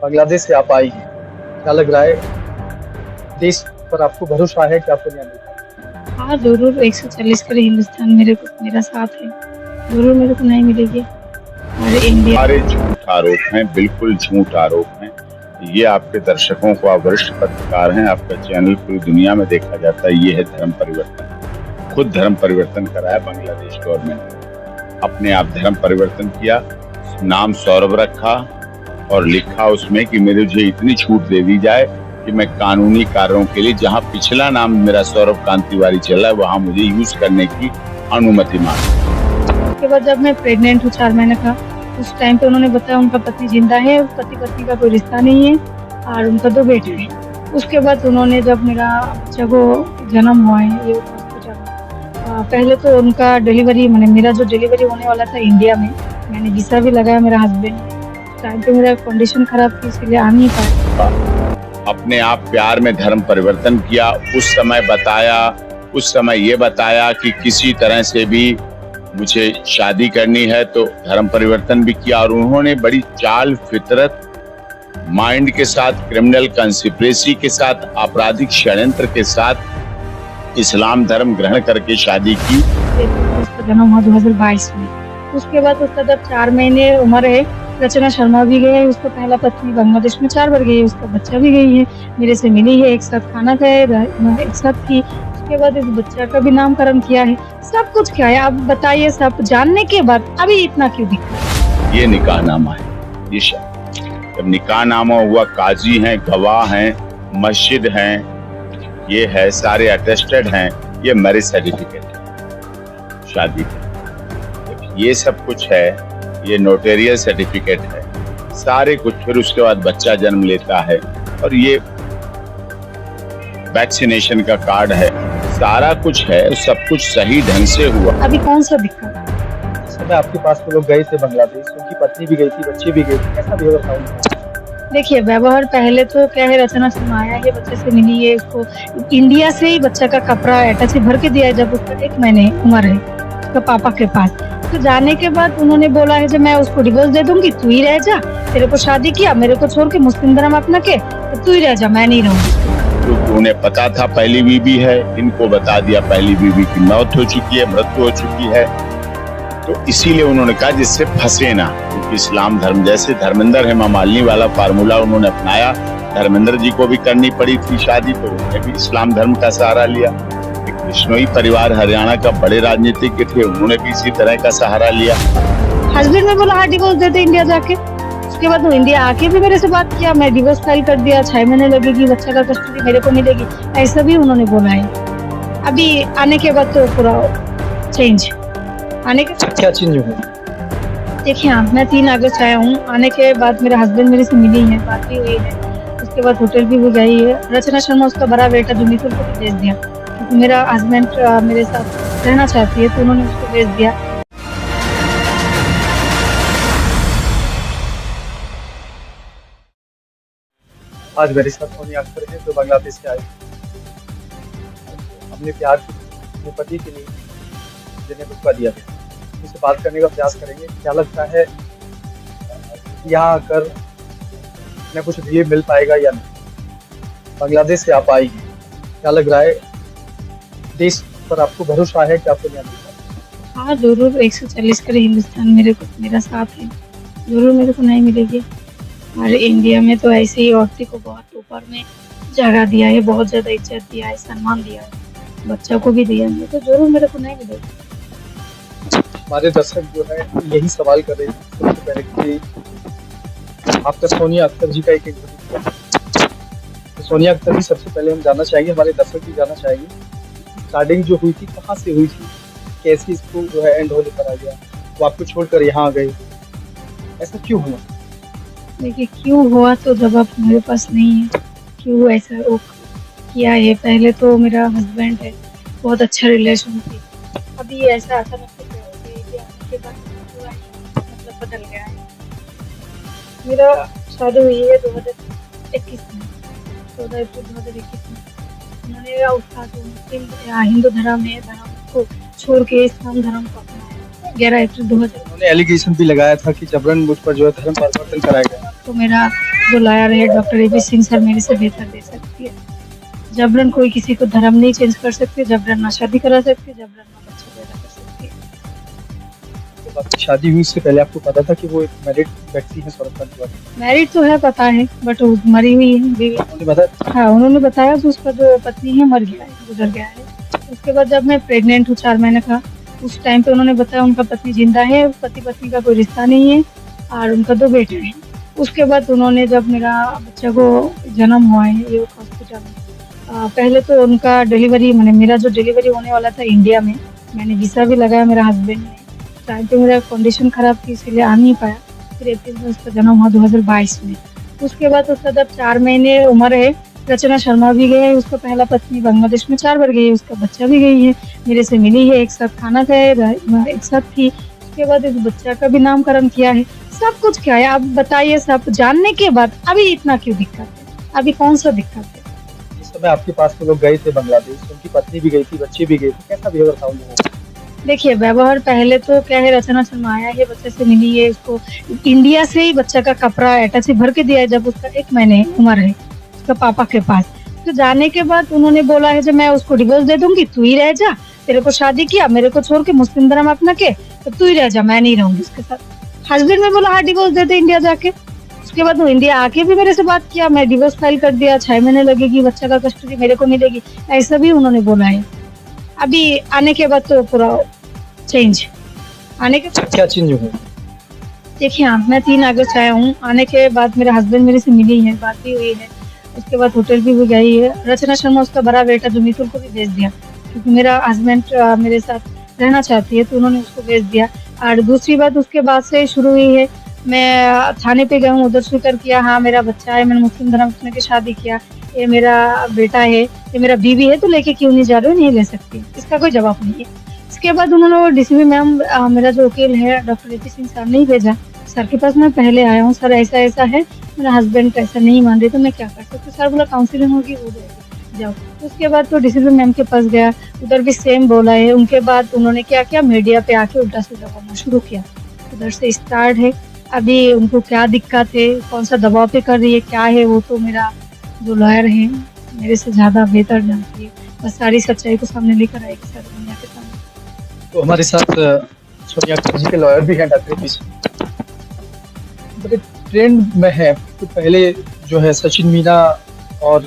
बांग्लादेश से आप आई हैं, क्या लग रहा है? देश पर आपको भरोसा है कि आपको न्याय मिलेगा? हाँ जरूर, 140 करोड़ हिंदुस्तान मेरा साथ है, जरूर मेरे को न्याय मिलेगी। और इंडिया सारे झूठ आरोप हैं, बिल्कुल झूठ आरोप हैं। ये आपके दर्शकों को, आप वरिष्ठ पत्रकार हैं, आपका चैनल पूरी दुनिया में देखा जाता है। ये है धर्म परिवर्तन। खुद धर्म परिवर्तन कराया बांग्लादेश गवर्नमेंट। अपने आप धर्म परिवर्तन किया, नाम सौरभ रखा और लिखा उसमें कि मुझे इतनी छूट दे दी जाए कि मैं कानूनी कार्यों के लिए, जहां पिछला नाम मेरा सौरभ कांत तिवारी चला है, वहां मुझे यूज करने की अनुमति मांगी। उसके बाद जब मैं प्रेग्नेंट हूँ 4 महीने का, उस टाइम पे उन्होंने बताया उनका पति जिंदा है, पति पत्नी का कोई रिश्ता नहीं है और उनका 2 बेटे हैं। उसके बाद उन्होंने जब मेरा बच्चा को जन्म हुआ है, ये पहले तो उनका डिलीवरी, मेरा जो डिलीवरी होने वाला था इंडिया में, मैंने वीसा भी लगाया। मेरा हस्बैंड टाइम पे मेरा कंडीशन खराब थी, इसलिए आ नहीं पाया। अपने आप प्यार में धर्म परिवर्तन किया। उस समय ये बताया कि किसी तरह से भी मुझे शादी करनी है, तो धर्म परिवर्तन भी किया। और उन्होंने बड़ी चाल, फितरत, माइंड के साथ, क्रिमिनल कंस्पिरेसी के साथ, आपराधिक षड्यंत्र के साथ इस्लाम धर्म ग्रहण करके शादी की। उसका जन्म हुआ 2022 में। उसके बाद उसका जब 4 महीने उम्र है, रचना शर्मा भी गई है, उसका पहला पत्नी बांग्लादेश में 4 बार गई है, उसका बच्चा भी गई है, मेरे से मिली है, एक साथ खाना खाए, एक साथ की। उसके बाद इस बच्चा का भी नामकरण किया है, सब कुछ किया है। आप बताइए, सब जानने के बाद अभी इतना क्यों दिक्कत? ये निकाहनामा है। ये जब निकाहनामा हुआ, काजी हैं, गवाह हैं, मस्जिद हैं, ये है, सारे अटेस्टेड हैं, ये मैरिज सर्टिफिकेट है शादी का, ये सब कुछ है, ये नोटेरियल सर्टिफिकेट है, सारे कुछ। फिर उसके बाद बच्चा जन्म लेता है और ये वैक्सीनेशन का कार्ड है, सारा कुछ है, सब कुछ सही ढंग से हुआ। अभी कौन सा दिक्कत? इस समय आपके पास तो लोग गए थे बांग्लादेश, उनकी पत्नी भी गई थी, बच्चे भी गए थे, कैसा व्यवहार था उनका? देखिए, व्यवहार पहले तो क्या है, रचना शर्मा आया है, बच्चे से मिली है, उसको इंडिया से ही बच्चा का कपड़ा अटैच भर के दिया है जब उसका 1 महीने उम्र है, उसका पापा के पास। तो जाने के बाद उन्होंने बोला है जब मैं उसको डिवोर्स दे दूंगी, तू ही रह जा, तेरे को शादी किया, मेरे को छोड़ के मुस्लिम धर्म अपना के, तो तू ही रह जा, मैं नहीं रहूंगी। क्योंकि उन्हें पता था पहली बीवी है, इनको बता दिया पहली बीवी की मौत हो चुकी है, मृत्यु हो चुकी है, तो इसीलिए उन्होंने कहा जिससे फंसे ना। क्योंकि इस्लाम धर्म, जैसे धर्मेंद्र हेमा मालिनी वाला फार्मूला उन्होंने अपनाया, धर्मेंद्र जी को भी करनी पड़ी थी शादी, तो उन्होंने भी इस्लाम धर्म का सहारा लिया। एक बिश्नोई परिवार हरियाणा का बड़े राजनीतिज्ञ थे, उन्होंने भी इसी तरह का सहारा लिया। हस्बैंड ने बोला हाँ डिवोर्स दे दे इंडिया जाके। उसके बाद वो इंडिया आके भी मेरे से बात किया, मैं डिवोर्स फाइल कर दिया, 6 महीने लगेगी, बच्चा का कस्टडी मेरे को मिलेगी, ऐसा भी उन्होंने बोला है। अभी आने के बाद तो पूरा चेंज, आने के क्या चेंज हुआ? देखिए हाँ, मैं 3 अगस्त आया हूँ, आने के बाद मेरे हस्बैंड मेरे से मिली है, बात भी हुई है, उसके बाद होटल भी वो गई है। रचना शर्मा उसका बड़ा बेटा जो मिथुन को भी भेज दिया, क्योंकि मेरा हस्बैंड मेरे साथ रहना चाहती है, तो उन्होंने उसको भेज दिया। आज मेरे साथ सोनिया अख्तर है, जो बांग्लादेश से आई। अपने प्यार अपने पति के लिए जिन्हें रुतबा दिया गया, उससे बात करने का प्रयास करेंगे। क्या लगता है यहाँ आकर न कुछ रिलीफ मिल पाएगा या नहीं? बांग्लादेश से आप आई हैं, क्या लग रहा है? देश पर आपको भरोसा है कि आपको न्याय मिलेगा? हाँ जरूर, 140 करोड़ हिंदुस्तान मेरा साथ है, जरूर मेरे को न्याय मिलेगी। और इंडिया में तो ऐसे ही औरतें को बहुत ऊपर में जगह दिया है, बहुत ज्यादा इज्जत दिया है, सम्मान दिया है, बच्चा को भी दिया है, तो जरूर मेरे को न्याय मिलेगा। हमारे दर्शक जो है यही सवाल कर रहे थे सबसे पहले कि आपका सोनिया अख्तर जी का एक तो सोनिया अख्तर जी, सबसे पहले हम जानना चाहेंगे, हमारे दर्शक भी जानना चाहेंगे, स्टार्टिंग जो हुई थी कहाँ से हुई थी, कैसे इसको जो है एंड होने पर आ गया, वो आपको छोड़कर यहाँ आ गए, ऐसा क्यों हुआ? देखिए क्यों हुआ तो जवाब मेरे पास नहीं है, क्यों ऐसा वो किया है। पहले तो मेरा हस्बैंड है, बहुत अच्छा रिलेशन थी, अभी ऐसा अचानक से आने के बाद पूरा मतलब बदल गया है। मेरा शादी हुई है 2021 में, 14 अप्रैल 2021 में। उन्होंने मेरा उत्साह तो मुस्लिम हिंदू धर्म है, धर्म को छोड़ के इस्लाम धर्म को अपनाया 11 अप्रैल 2000। उन्होंने एलिगेशन भी लगाया था कि जबरन मुझ पर जो है धर्म परिवर्तन कराया गया। तो मेरा जो लॉयर है डॉक्टर एपी सिंह सर मेरे से बेहतर दे सकती है। जबरन कोई किसी को धर्म नहीं चेंज कर सकते, जबरन ना शादी करा सकते, जबरन ना बच्चे पैदा कर सकते। जब आपकी शादी हुई उससे पहले आपको पता था कि वो एक मैरिड व्यक्ति है सौरभ कांतिवारी? मैरिड तो है पता है, बट वो मरी हुई है बीवी। उन्होंने बताया? हाँ, उन्होंने बताया कि उसका जो पत्नी है मर गया है, गुजर गया है। उसके बाद जब मैं प्रेग्नेंट हूँ 4 महीने का, उस टाइम पे उन्होंने बताया उनका पति जिंदा है, पति पत्नी का कोई रिश्ता नहीं है और उनका 2 बेटे हैं। उसके बाद उन्होंने जब मेरा बच्चा को जन्म हुआ है ये हॉस्पिटल में, पहले तो उनका डिलीवरी मैंने मेरा जो डिलीवरी होने वाला था इंडिया में, मैंने वीज़ा भी लगाया मेरा हस्बैंड ने। टाइम पे मेरा कंडीशन ख़राब थी इसलिए आ नहीं पाया। फिर अप्रैल में उसका जन्म हुआ 2022 में। उसके बाद उसका जब 4 महीने उम्र है, रचना शर्मा भी गए, उसका पहला पत्नी बांग्लादेश में 4 बार गई है, उसका बच्चा भी गई है, मेरे से मिली है, एक साथ खाना खाए, एक साथ थी। उसके बाद इस बच्चा का भी नामकरण किया है, सब कुछ किया है। आप बताइए, सब जानने के बाद अभी इतना क्यों दिक्कत है? अभी कौन सा दिक्कत है? जिस समय आपके पास वो लोग गए थे बांग्लादेश, उनकी पत्नी भी गई थी, बच्चे भी गए थे, कैसा बिहेवियर था उन लोगों का? देखिए, व्यवहार पहले तो क्या है, रचना शर्मा आया है, बच्चे से मिली है, उसको इंडिया से ही बच्चा का कपड़ा अटैच से भर के दिया है जब उसका 1 महीने उम्र है, उसका पापा के पास। तो जाने के बाद उन्होंने बोला है जब मैं उसको डिवोर्स दे दूंगी, तू ही रह जा, तेरे को शादी किया, मेरे को छोड़ के मुस्लिम धर्म अपना के, तो तू ही रह जा, मैं नहीं रहूंगी उसके साथ। हस्बैंड ने बोला हाँ डिवोर्स दे दे इंडिया जाके। उसके बाद वो इंडिया आके भी मेरे से बात किया, मैं डिवोर्स फाइल कर दिया, 6 महीने लगेगी, बच्चा का कस्टडी मेरे को मिलेगी, ऐसा भी उन्होंने बोला है। अभी आने के बाद तो पूरा चेंज आने के क्या चेंज हुआ? देखिए, हाँ, मैं 3 अगस्त आया हूँ। आने के बाद मेरा हस्बैंड मेरे से मिली है, बात भी हुई है। उसके बाद होटल भी गई है। रचना शर्मा उसका बड़ा बेटा जो मिथुन को भी भेज दिया, क्योंकि मेरा हस्बैंड मेरे साथ रहना चाहती है तो उन्होंने उसको भेज दिया। और दूसरी बात उसके बाद से शुरू हुई है, मैं थाने पे गई हूँ, उधर स्वीकार किया हाँ मेरा बच्चा है, मैंने मुस्लिम धर्म की शादी किया, ये मेरा बेटा है, ये मेरा बीवी है, तो लेके क्यों नहीं जा रहे हो? नहीं ले सकती, इसका कोई जवाब नहीं है। इसके बाद उन्होंने डीसीपी मैम, मेरा जो वकील है डॉक्टर एपी सिंह सर ने भेजा, सर के पास मैं पहले आया हूँ, सर ऐसा ऐसा है, मेरा हस्बैंड ऐसा नहीं मान रहे तो मैं क्या कर सकती हूँ? सर बोला काउंसिलिंग होगी, वो जाओ। उसके बाद तो डीसीपी मैम के पास गया, उधर भी सेम बोला है। उनके बाद उन्होंने क्या किया, मीडिया पे आके उल्टा सीधा बोलना शुरू किया, उधर से स्टार्ट है। अभी उनको क्या दिक्कत है, कौन सा दबाव पे कर रही है, क्या है, वो तो मेरा जो लॉयर है मेरे से ज्यादा बेहतर जानती है। बस सारी सच्चाई को सामने लेकर आएगी सर दुनिया के सामने। तो हमारे साथ सोनिया अख्तर जी के लॉयर भी हैं, डॉक्टर एपी सिंह। ट्रेंड में है तो पहले जो है सचिन मीना और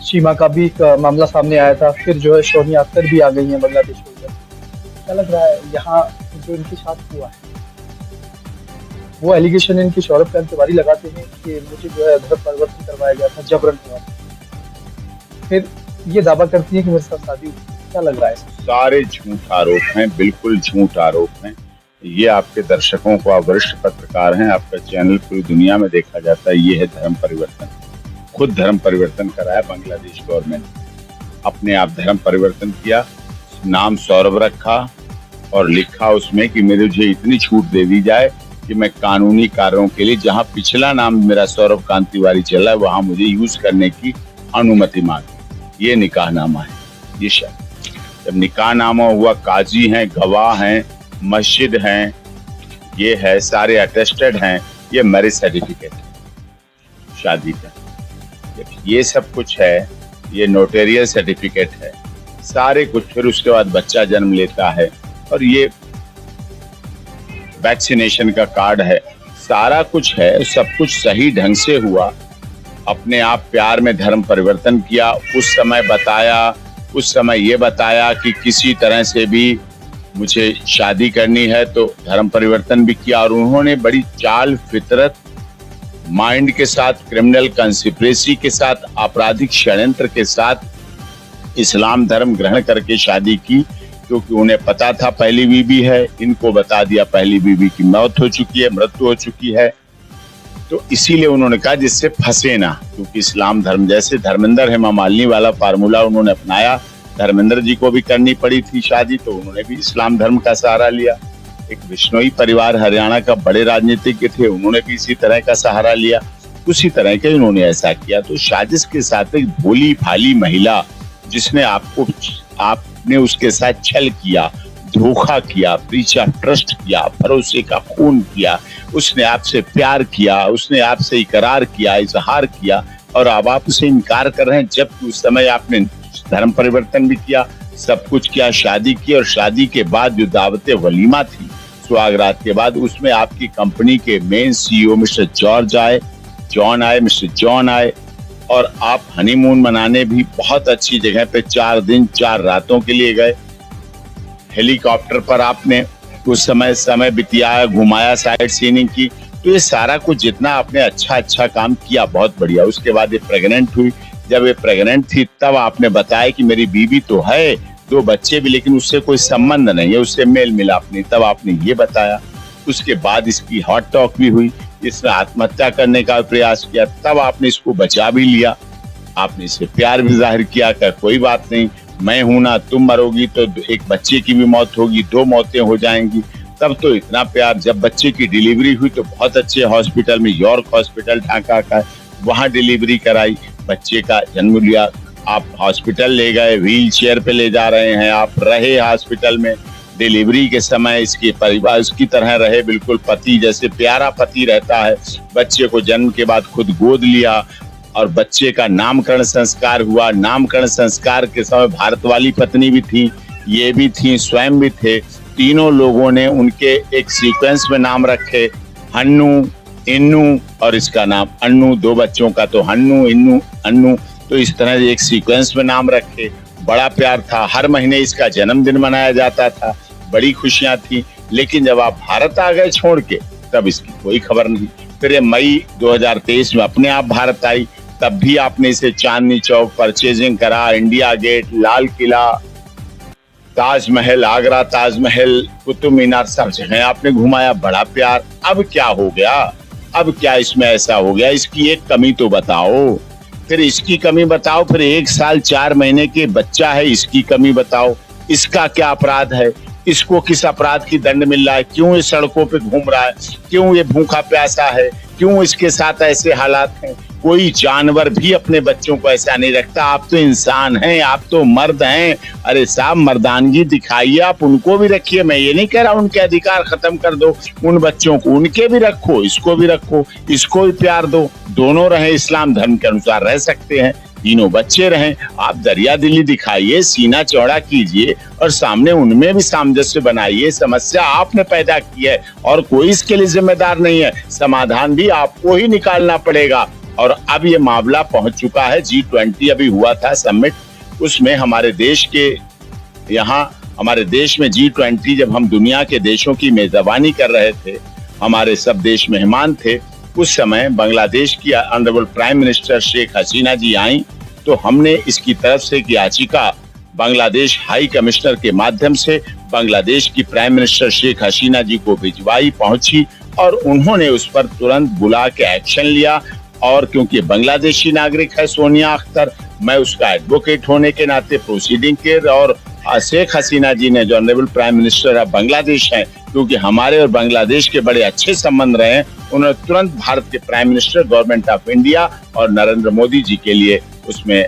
सीमा का भी एक मामला सामने आया था, फिर जो है सोनिया अख्तर भी आ गई हैं बांग्लादेश को। क्या लग रहा है यहाँ जो इनके साथ हुआ है, वो एलिगेशन इनके सौरभ कांतिवारी लगाते हैं कि मुझे जो है धर्म परिवर्तन करवाया गया था, जबरन हुआ, फिर ये दावा करती है कि मेरे साथ शादी हुई। क्या लग रहा है? सारे झूठ आरोप हैं, बिल्कुल झूठ आरोप हैं। ये आपके दर्शकों को, आप वरिष्ठ पत्रकार हैं, आपका चैनल पूरी दुनिया में देखा जाता है। ये है धर्म परिवर्तन। खुद धर्म परिवर्तन कराया बांग्लादेश गवर्नमेंट, अपने आप धर्म परिवर्तन किया, नाम सौरभ रखा और लिखा उसमें कि मुझे इतनी छूट दे दी जाए कि मैं कानूनी कार्यों के लिए, जहां पिछला नाम मेरा सौरभ कांतिवारी चला है, वहां मुझे यूज करने की अनुमति मांगी। ये निकाहनामा है। ये जब निकाहनामा हुआ, काजी हैं, गवाह हैं, मस्जिद हैं, ये है, सारे अटेस्टेड हैं, ये मैरिज सर्टिफिकेट है शादी का, ये सब कुछ है, ये नोटेरियल सर्टिफिकेट है, सारे कुछ। फिर उसके बाद बच्चा जन्म लेता है और ये वैक्सीनेशन का कार्ड है, सारा कुछ है, सब कुछ सही ढंग से हुआ। अपने आप प्यार में धर्म परिवर्तन किया। उस समय ये बताया कि किसी तरह से भी मुझे शादी करनी है, तो धर्म परिवर्तन भी किया। और उन्होंने बड़ी चाल, फितरत, माइंड के साथ, क्रिमिनल कंस्पिरेसी के साथ, आपराधिक षड्यंत्र के साथ इस्लाम धर्म ग्रहण करके शादी की, क्योंकि उन्हें पता था पहली बीवी है। इनको बता दिया पहली बीवी की मृत्यु हो चुकी है, तो इसीलिए उन्होंने कहा जिससे फंसे ना, क्योंकि इस्लाम धर्म, जैसे धर्मेंद्र हेमा मालिनी वाला फार्मूला उन्होंने अपनाया, धर्मेंद्र जी को भी करनी पड़ी थी शादी, तो उन्होंने भी इस्लाम धर्म का सहारा लिया। एक बिश्नोई परिवार हरियाणा का बड़े राजनीतिज्ञ थे, उन्होंने भी इसी तरह का सहारा लिया। उसी तरह के उन्होंने ऐसा किया। तो साजिश के साथ एक भोली भाली महिला, जिसने आपने उसके साथ छल किया, धोखा किया, ब्रीच ऑफ ट्रस्ट किया, भरोसे का खून किया, उसने आपसे प्यार किया, उसने आपसे इकरार किया, इजहार किया, और अब आप उसे इनकार कर रहे हैं, जबकि उस समय आपने धर्म परिवर्तन भी किया, सब कुछ किया, शादी की, और शादी के बाद जो दावत वलीमा थी सुहागरात के बाद, उसमें आपकी कंपनी के main CEO mister mister John आए, और आप हनीमून मनाने भी बहुत अच्छी जगह पे 4 दिन 4 रातों के लिए गए। हेलीकॉप्टर पर आपने उस समय बिताया, घुमाया, साइट सीइंग की। तो ये सारा कुछ जितना आपने अच्छा काम किया, बहुत बढ़िया। उसके बाद ये प्रेग्नेंट हुई। जब ये प्रेग्नेंट थी तब आपने बताया कि मेरी बीवी तो है, 2 बच्चे भी, लेकिन उससे कोई संबंध नहीं है, उससे मेल मिलाप नहीं, तब आपने ये बताया। उसके बाद इसकी हॉट टॉक भी हुई, इसने आत्महत्या करने का प्रयास किया, तब आपने इसको बचा भी लिया। आपने इससे प्यार भी जाहिर किया कि कोई बात नहीं, मैं हूं ना, तुम मरोगी तो एक बच्चे की भी मौत होगी, 2 मौतें हो जाएंगी। तब तो इतना प्यार। जब बच्चे की डिलीवरी हुई तो बहुत अच्छे हॉस्पिटल में, यॉर्क हॉस्पिटल ढाका का, वहां डिलीवरी कराई, बच्चे का जन्म लिया। आप हॉस्पिटल ले गए, व्हील चेयर पे ले जा रहे हैं, आप रहे हॉस्पिटल में। डिलीवरी के समय इसके परिवार उसकी तरह रहे, बिल्कुल पति जैसे प्यारा पति रहता है। बच्चे को जन्म के बाद खुद गोद लिया, और बच्चे का नामकरण संस्कार हुआ। नामकरण संस्कार के समय भारत वाली पत्नी भी थी, ये भी थी, स्वयं भी थे। तीनों लोगों ने उनके एक सीक्वेंस में नाम रखे, हन्नू, इन्नू, और इसका नाम अन्नू। 2 बच्चों का तो हन्नू, इन्नू, अन्नू, तो इस तरह एक सीक्वेंस में नाम रखे। बड़ा प्यार था। हर महीने इसका जन्मदिन मनाया जाता था, बड़ी खुशियां थी। लेकिन जब आप भारत आ गए छोड़ के, तब इसकी कोई खबर नहीं। फिर ये मई 2023 में अपने आप भारत आई, तब भी आपने इसे चांदनी चौक, परचेजिंग करा, इंडिया गेट, लाल किला, ताजमहल, आगरा ताजमहल, कुतुब मीनार, सब जगह आपने घुमाया। बड़ा प्यार। अब क्या हो गया? अब क्या इसमें ऐसा हो गया? इसकी एक कमी तो बताओ। फिर इसकी कमी बताओ। फिर 1 साल 4 महीने के बच्चा है, इसकी कमी बताओ। इसका क्या अपराध है? इसको किस अपराध की दंड मिल रहा है? क्यों ये सड़कों पे घूम रहा है? क्यों ये भूखा प्यासा है? क्यों इसके साथ ऐसे हालात हैं? कोई जानवर भी अपने बच्चों को ऐसा नहीं रखता। आप तो इंसान हैं, आप तो मर्द हैं। अरे साहब, मर्दानगी दिखाइए, आप उनको भी रखिए। मैं ये नहीं कह रहा उनके अधिकार खत्म कर दो, उन बच्चों को उनके भी रखो, इसको भी रखो, इसको भी प्यार दो। दोनों रहे, इस्लाम धर्म के अनुसार रह सकते हैं, तीनों बच्चे रहें। आप दरिया दिली दिखाइए, सीना चौड़ा कीजिए, और सामने उनमें भी सामंजस्य बनाइए। समस्या आपने पैदा की है और कोई इसके लिए जिम्मेदार नहीं है। समाधान भी आपको ही निकालना पड़ेगा। और अब ये मामला पहुंच चुका है। G20 अभी हुआ था समिट, उसमें हमारे देश में G20, जब हम दुनिया के देशों की मेजबानी कर रहे थे, हमारे सब देश मेहमान थे। उस समय बांग्लादेश की honourable prime minister Sheikh Hasina जी आई, तो हमने इसकी तरफ से एक याचिका बांग्लादेश हाई कमिश्नर के माध्यम से बांग्लादेश की प्राइम मिनिस्टर शेख हसीना जी को भिजवाई, पहुंची, और उन्होंने उस पर तुरंत बुला के एक्शन लिया। और क्योंकि बांग्लादेशी नागरिक है सोनिया अख्तर, मैं उसका एडवोकेट होने के नाते प्रोसीडिंग के, और शेख हसीना जी ने, जो honourable prime minister of Bangladesh हैं, क्योंकि हमारे और बांग्लादेश के बड़े अच्छे संबंध रहे हैं, उन्होंने तुरंत भारत के prime minister, government of India और नरेंद्र मोदी जी के लिए उसमें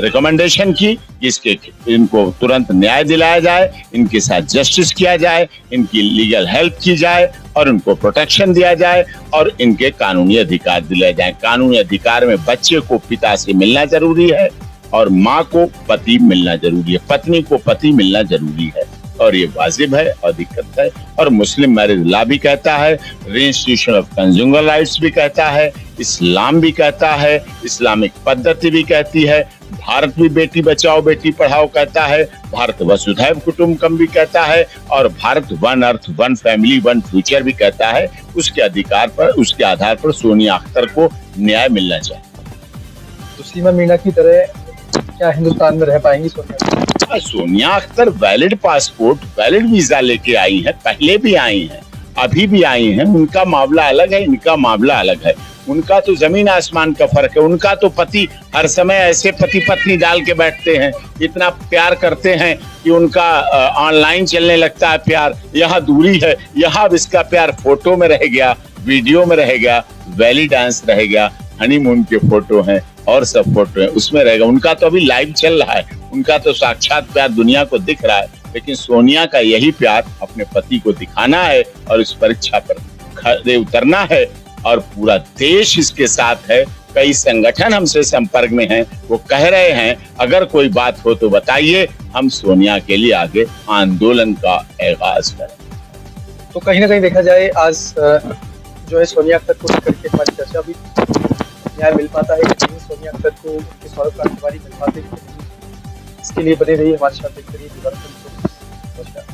रिकमेंडेशन की कि इनको तुरंत न्याय दिलाया जाए, इनके साथ जस्टिस किया जाए, इनकी लीगल हेल्प की जाए, और उनको प्रोटेक्शन दिया जाए, और इनके कानूनी अधिकार दिलाए जाए। कानूनी अधिकार में बच्चे को पिता से मिलना जरूरी है, और माँ को पति मिलना जरूरी है, पत्नी को पति मिलना जरूरी है, और ये वाजिब है और दिक्कत है। और मुस्लिम मैरिज लॉ भी कहता है, रजिस्ट्रेशन ऑफ कंज्यूमर राइट्स भी कहता है, इस्लाम भी कहता है, इस्लामिक पद्धति भी कहती है, भारत भी बेटी बचाओ बेटी पढ़ाओ कहता है, भारत वसुधैव कुटुंबकम भी कहता है, और Bharat one earth one family one future भी कहता है। उसके अधिकार पर, उसके आधार पर सोनिया अख्तर को न्याय मिलना चाहिए। तो सीमा मीणा की तरह क्या हिंदुस्तान में रह पाएंगी Sonia? Sonia Akhtar valid passport, valid visa लेके आई है, पहले भी आई हैं, अभी भी आई हैं। उनका मामला अलग है, इनका मामला अलग है। उनका तो जमीन आसमान का फर्क है। उनका तो पति हर समय ऐसे पति पत्नी डाल के बैठते हैं, इतना प्यार करते हैं कि उनका ऑनलाइन चलने लगता है प्यार। यहाँ दूरी है, यहाँ इसका प्यार फोटो में रह गया, वीडियो में रह गया, वैली डांस रह गया, हनीमून के फोटो हैं और सब फोटो हैं, उसमें रहेगा। उनका तो अभी लाइव चल रहा है, उनका तो साक्षात प्यार दुनिया को दिख रहा है, लेकिन सोनिया का यही प्यार अपने पति को दिखाना है और इस परीक्षा पर खड़े उतरना है और पूरा देश इसके साथ है। कई संगठन हमसे संपर्क में हैं, वो कह रहे हैं अगर कोई बात हो तो बताइए, हम सोनिया के लिए आगे आंदोलन का आगाज करें। तो कहीं ना कहीं देखा जाए आज जो है सोनिया अख्तर को लेकर के हमारी चर्चा भी न्याय मिल पाता है कि नहीं, सोनिया अख्तर को उनके सौरभ कांठवारी मिल पाते हैं कि नहीं। इसके लिए बने रहिए हमारे साथ, देखते रहिए। नमस्कार।